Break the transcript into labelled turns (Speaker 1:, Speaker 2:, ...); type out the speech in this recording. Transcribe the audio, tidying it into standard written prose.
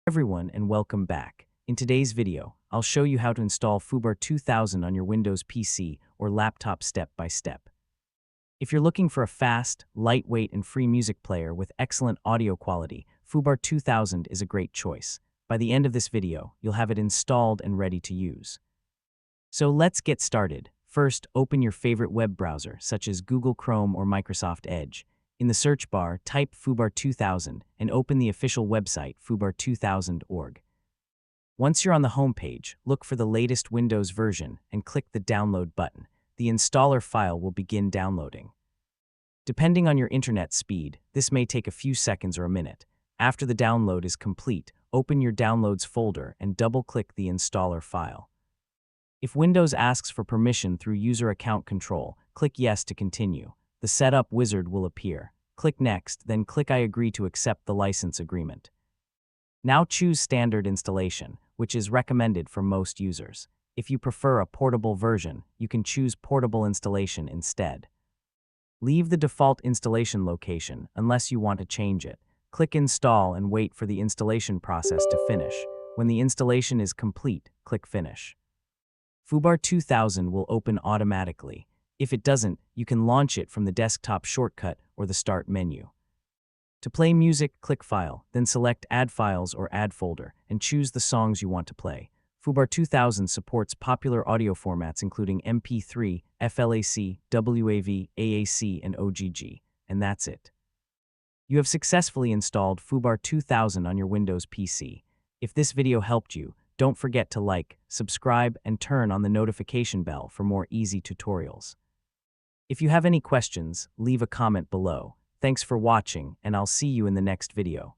Speaker 1: Everyone and welcome back. In today's video, I'll show you how to install foobar2000 on your Windows PC or laptop step by step. If you're looking for a fast, lightweight, and free music player with excellent audio quality, foobar2000 is a great choice. By the end of this video, you'll have it installed and ready to use. So let's get started. First, open your favorite web browser, such as Google Chrome or Microsoft Edge. In the search bar, type foobar2000 and open the official website, foobar2000.org. Once you're on the home page, look for the latest Windows version and click the download button. The installer file will begin downloading. Depending on your internet speed, this may take a few seconds or a minute. After the download is complete, open your Downloads folder and double-click the installer file. If Windows asks for permission through User Account Control, click Yes to continue. The setup wizard will appear. Click Next, then click I agree to accept the license agreement. Now choose Standard Installation, which is recommended for most users. If you prefer a portable version, you can choose Portable Installation instead. Leave the default installation location unless you want to change it. Click Install and wait for the installation process to finish. When the installation is complete, click Finish. foobar2000 will open automatically. If it doesn't, you can launch it from the desktop shortcut or the Start menu. To play music, click File, then select Add Files or Add Folder, and choose the songs you want to play. foobar2000 supports popular audio formats including MP3, FLAC, WAV, AAC, and OGG, and that's it. You have successfully installed foobar2000 on your Windows PC. If this video helped you, don't forget to like, subscribe, and turn on the notification bell for more easy tutorials. If you have any questions, leave a comment below. Thanks for watching, and I'll see you in the next video.